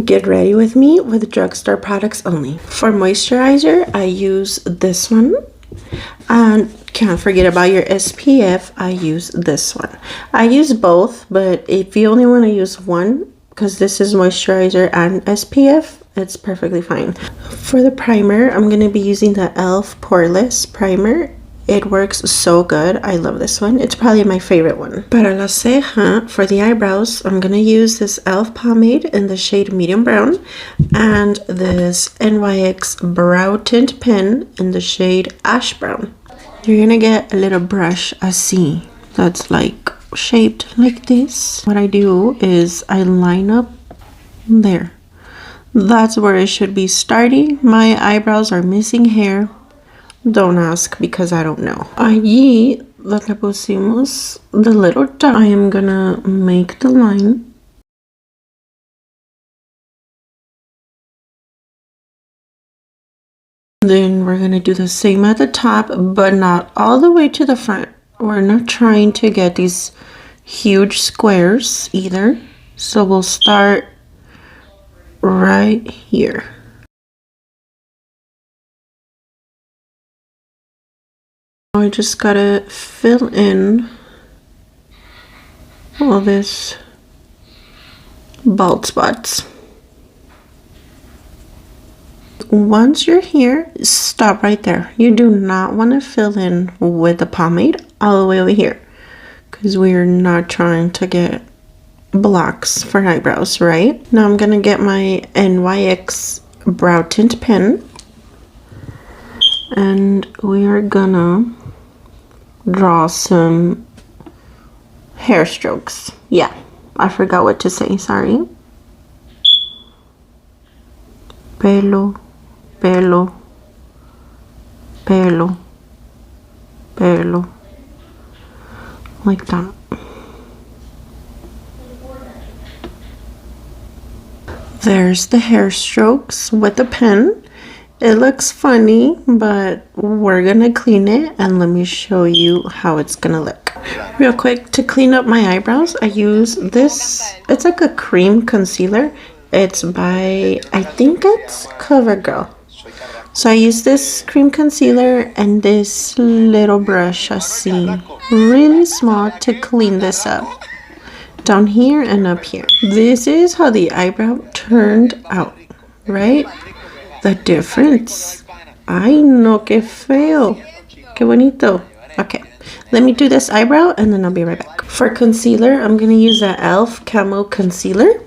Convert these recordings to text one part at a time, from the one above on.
Get ready with me with drugstore products only. For moisturizer, I use this one. And can't forget about your SPF, I use this one. I use both, but if you only want to use one, because this is moisturizer and SPF, it's perfectly fine. For the primer, I'm going to be using the e.l.f. Poreless Primer. It works so good. I love this one. It's probably my favorite one. Para la ceja, for the eyebrows, I'm going to use this e.l.f. pomade in the shade medium brown and this NYX brow tint pen in the shade ash brown. You're going to get a little brush así that's like shaped like this. What I do is I line up there. That's where it should be starting. My eyebrows are missing hair. Don't ask because I don't know. Allí donde pusimos the little dot, I am gonna make the line. Then we're gonna do the same at the top, but not all the way to the front. We're not trying to get these huge squares either. So we'll start right here. I just gotta fill in all this bald spots. Once you're here, stop right there. You do not want to fill in with the pomade all the way over here because we're not trying to get blocks for eyebrows, right? Now I'm gonna get my NYX brow tint pen and we are gonna draw some hair strokes. Yeah, I forgot what to say, sorry. Pelo, pelo, pelo, pelo, like that. There's the hair strokes with the pen. It looks funny, but we're gonna clean it and let me show you how it's gonna look. Real quick, to clean up my eyebrows, I use this. It's like a cream concealer. It's by, I think it's CoverGirl. So I use this cream concealer and this little brush, así, really small to clean this up. Down here and up here. This is how the eyebrow turned out, right? The difference. Ay, no, qué feo. Qué bonito. Okay, let me do this eyebrow and then I'll be right back. For concealer, I'm going to use that e.l.f. Camo Concealer.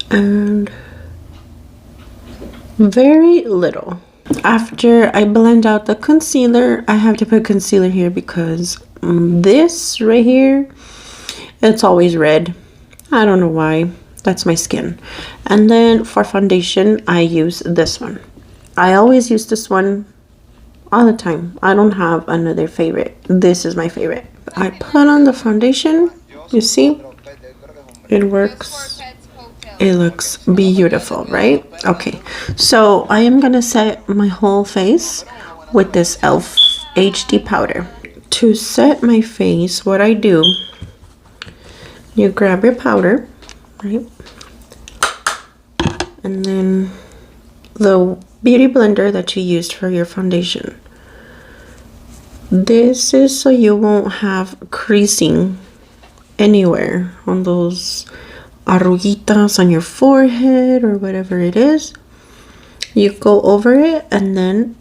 And very little. After I blend out the concealer, I have to put concealer here because this right here, it's always red. I don't know why. That's my skin. And then for foundation, I use this one. I always use this one all the time. I don't have another favorite. This is my favorite. I put on the foundation. You see? It works. It looks beautiful, right? Okay. So I am going to set my whole face with this e.l.f. HD powder. To set my face, what I do, you grab your powder, right? And then the beauty blender that you used for your foundation. This is so you won't have creasing anywhere on those arruguitas on your forehead or whatever it is. You go over it and then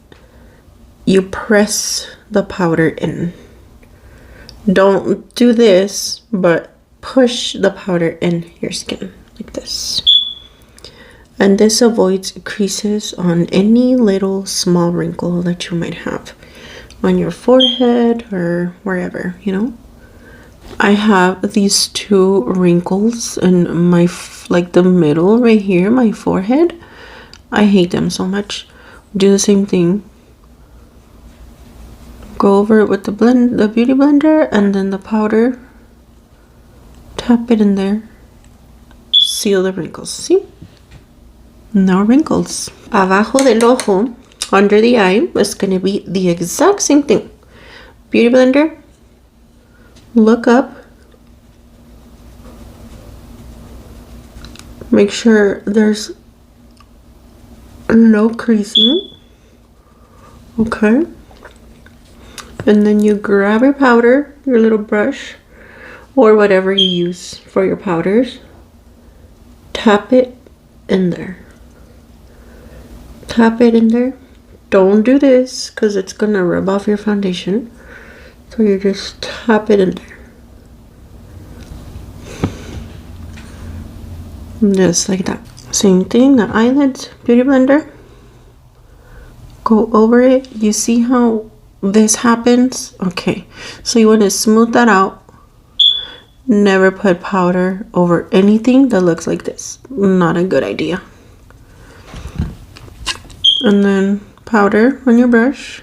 you press the powder in. Don't do this, but push the powder in your skin like this. And this avoids creases on any little small wrinkle that you might have on your forehead or wherever, you know. I have these two wrinkles in my, like the middle right here, my forehead. I hate them so much. Do the same thing. Go over it with the beauty blender and then the powder. Tap it in there. Seal the wrinkles. See? No wrinkles. Abajo del ojo, under the eye, is going to be the exact same thing. Beauty blender. Look up. Make sure there's no creasing. Okay. And then you grab your powder, your little brush, or whatever you use for your powders. Tap it in there. Tap it in there. Don't do this because it's gonna rub off your foundation. So you just tap it in there. Just like that. Same thing, the eyelids, beauty blender. Go over it. You see how this happens? Okay, so you want to smooth that out. Never put powder over anything that looks like this. Not a good idea. And then powder on your brush.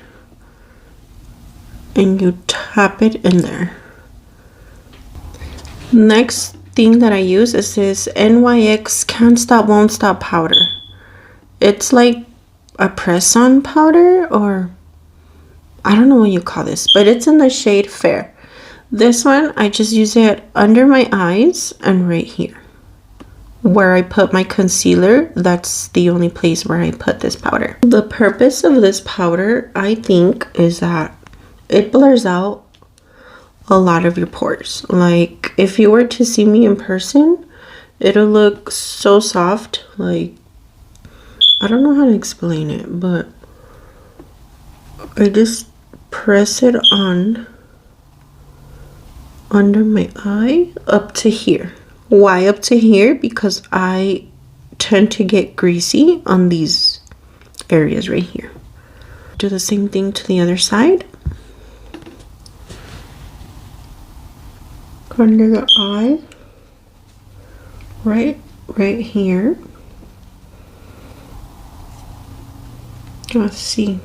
And you tap it in there. Next thing that I use is this NYX Can't Stop Won't Stop powder. It's like a press-on powder, or I don't know what you call this, but it's in the shade Fair. This one, I just use it under my eyes and right here. Where I put my concealer, that's the only place where I put this powder. The purpose of this powder, I think, is that it blurs out a lot of your pores. Like, if you were to see me in person, it'll look so soft. Like, I don't know how to explain it, but I just press it on under my eye up to here. Why up to here? Because I tend to get greasy on these areas right here. Do the same thing to the other side. Under the eye, right here. Let's see.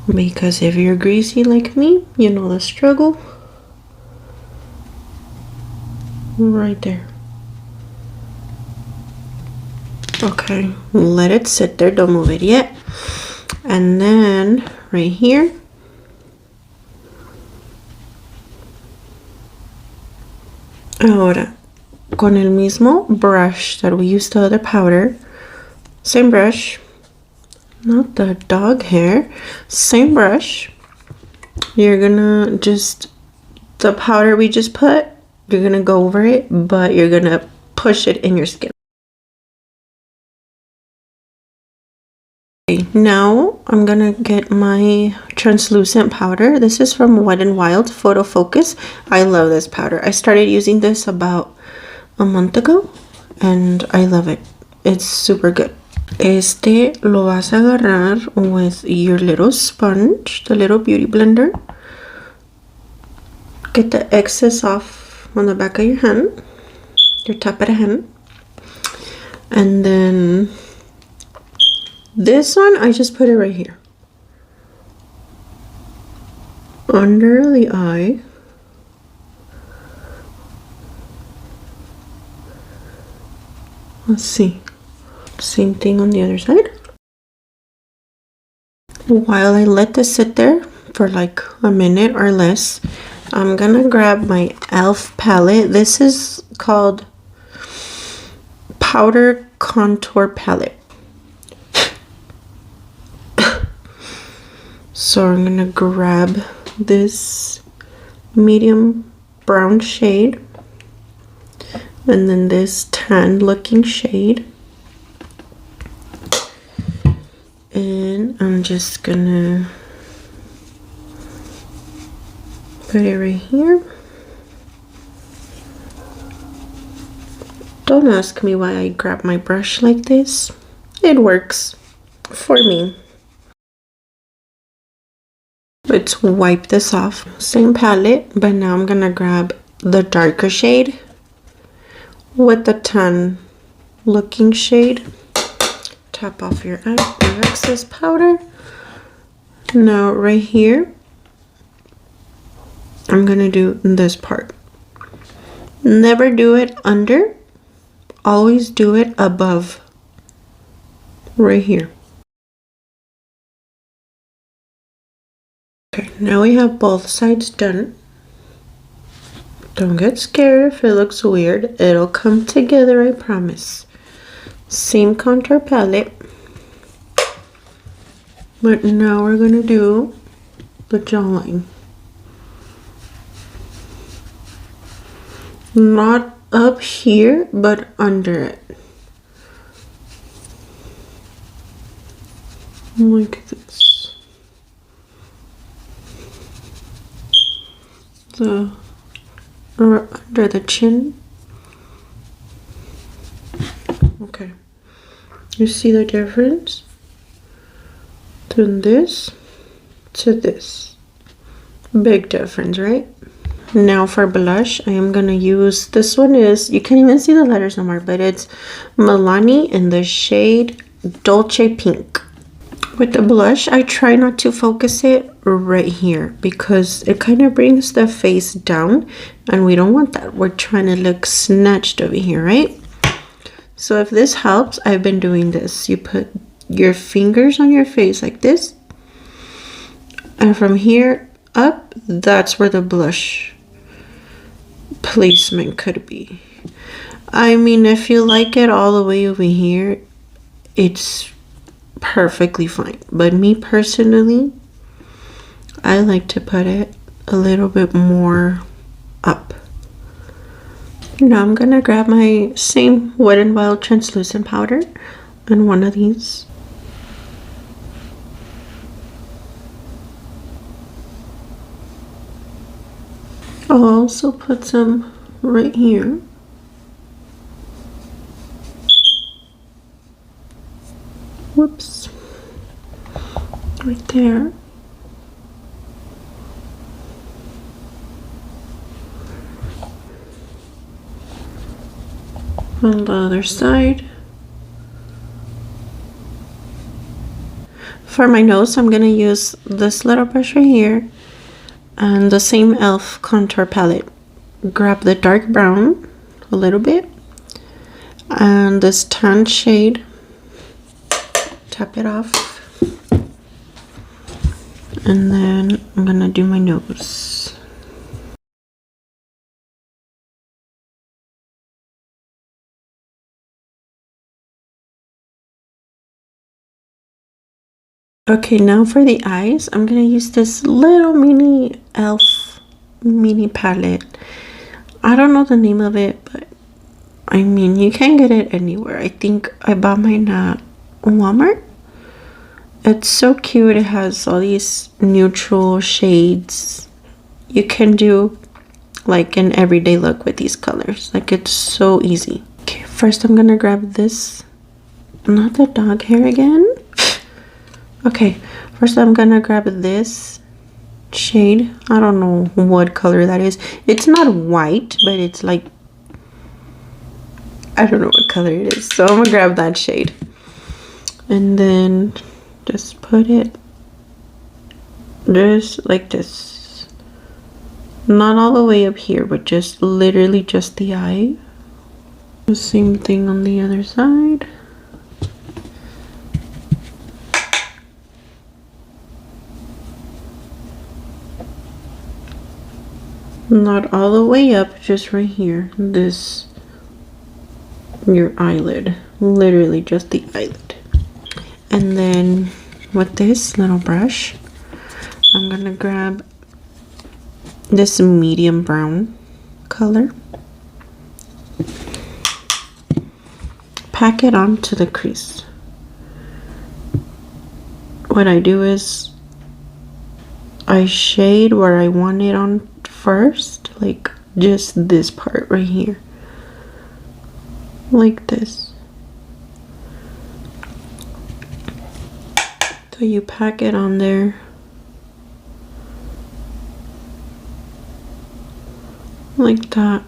Because if you're greasy like me, you know the struggle. Right there. Okay, let it sit there, don't move it yet. And then right here. Ahora, con el mismo brush that we used the other powder, same brush, not the dog hair, same brush, you're gonna just, the powder we just put, you're gonna go over it, but you're gonna push it in your skin. Okay, now I'm gonna get my translucent powder. This is from Wet n Wild Photo Focus. I love this powder. I started using this about a month ago and I love it. It's super good. Este lo vas a agarrar with your little sponge, the little beauty blender. Get the excess off on the back of your hand, your top of the hand. And then this one, I just put it right here. Under the eye. Let's see. Same thing on the other side. While I let this sit there for like a minute or less, I'm gonna grab my e.l.f. palette. This is called Powder Contour Palette. So I'm gonna grab this medium brown shade and then this tan looking shade, and I'm just gonna put it right here. Don't ask me why I grab my brush like this. It works for me. Let's wipe this off. Same palette, but now I'm gonna grab the darker shade with the tan looking shade. Tap off your excess powder. Now right here, I'm gonna do this part. Never do it under, always do it above, right here. Okay, now we have both sides done. Don't get scared if it looks weird. It'll come together, I promise. Same contour palette. But now we're gonna do the jawline. Not up here, but under it. Like this. Or under the chin. Okay. You see the difference? From this to this. Big difference, right? Now for blush, I am gonna use, this one is, you can't even see the letters no more, but it's Milani in the shade Dolce Pink. With the blush, I try not to focus it right here because it kind of brings the face down and we don't want that. We're trying to look snatched over here, right? So if this helps, I've been doing this. You put your fingers on your face like this, and from here up, that's where the blush placement could be. I mean, if you like it all the way over here, it's perfectly fine, but me personally, I like to put it a little bit more up. Now I'm gonna grab my same Wet n Wild translucent powder and one of these. I'll also put some right here. Whoops. Right there. On the other side. For my nose, I'm gonna use this little brush right here and the same e.l.f. contour palette. Grab the dark brown a little bit and this tan shade, tap it off, and then I'm gonna do my nose. Okay, now for the eyes, I'm gonna use this little mini e.l.f. mini palette. I don't know the name of it, but I mean, you can get it anywhere. I think I bought mine at Walmart. It's so cute. It has all these neutral shades. You can do like an everyday look with these colors. Like, it's so easy. Okay, first I'm gonna grab this. Not the dog hair again. Okay, first I'm gonna grab this shade. I don't know what color that is. It's not white, but it's like, I don't know what color it is. So I'm gonna grab that shade. And then just put it just like this. Not all the way up here, but just literally just the eye. The same thing on the other side. Not all the way up, just right here. This, your eyelid. Literally just the eyelid. And then with this little brush, I'm gonna grab this medium brown color. Pack it onto the crease. What I do is I shade where I want it on first, like just this part right here, like this. So you pack it on there. Like that.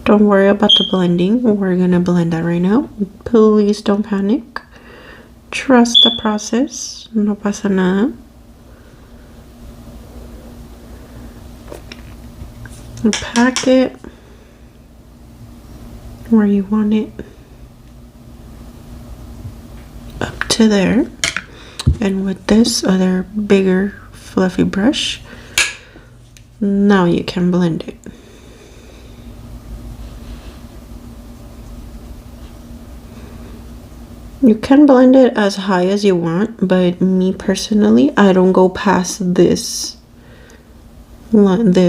Don't worry about the blending. We're gonna blend that right now. Please don't panic. Trust the process. No pasa nada. And pack it where you want it. Up to there. And with this other bigger fluffy brush, Now you can blend it. You can blend it as high as you want, but me personally, I don't go past this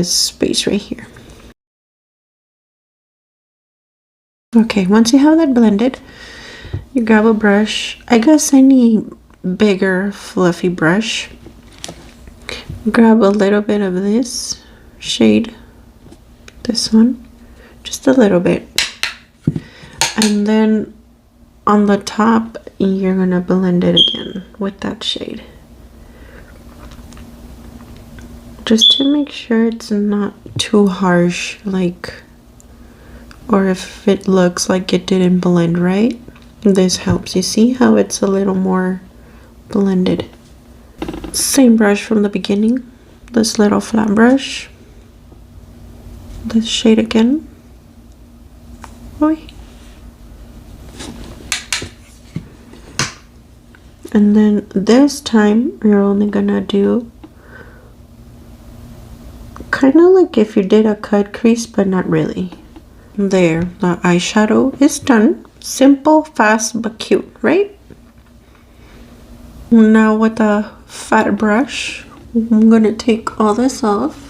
space right here. Okay, once you have that blended, you grab a brush. I guess any bigger fluffy brush. Grab a little bit of this shade, this one, just a little bit, and then on the top you're gonna blend it again with that shade, just to make sure it's not too harsh, like, or if it looks like it didn't blend right. This helps. You see how it's a little more blended. Same brush from the beginning, this little flat brush, this shade again. Oi. And then this time you're only gonna do kind of like if you did a cut crease, but not really. There, the eyeshadow is done. Simple, fast, but cute, right? Now with a fat brush, I'm gonna take all this off.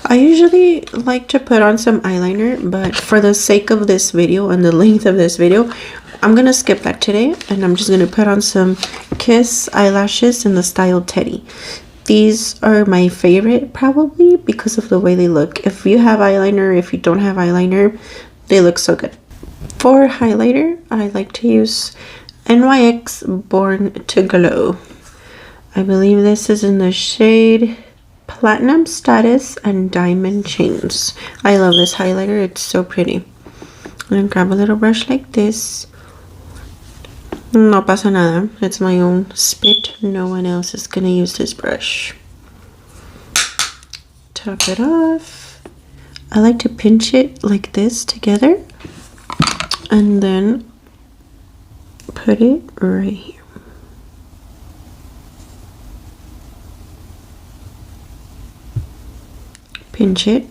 I usually like to put on some eyeliner, but for the sake of this video and the length of this video, I'm gonna skip that today, and I'm just gonna put on some Kiss eyelashes in the style Teddy. These are my favorite, probably because of the way they look. If you have eyeliner, if you don't have eyeliner, they look so good. For highlighter, I like to use NYX Born to Glow. I believe this is in the shade Platinum Status and Diamond Chains. I love this highlighter, it's so pretty. And grab a little brush like this. No pasa nada, it's my own spit. No one else is gonna use this brush. Top it off. I like to pinch it like this together and then put it right here. Pinch it.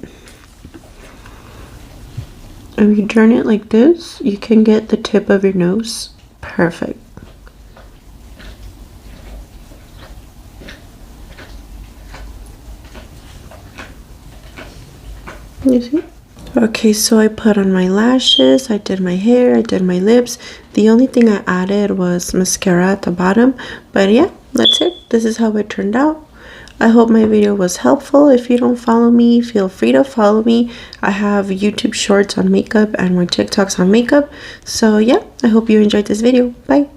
If you turn it like this, you can get the tip of your nose perfect. You see? Okay, so I put on my lashes, I did my hair, I did my lips. The only thing I added was mascara at the bottom. But yeah, that's it. This is how it turned out. I hope my video was helpful. If you don't follow me, feel free to follow me. I have YouTube shorts on makeup and more TikToks on makeup. So yeah, I hope you enjoyed this video. Bye.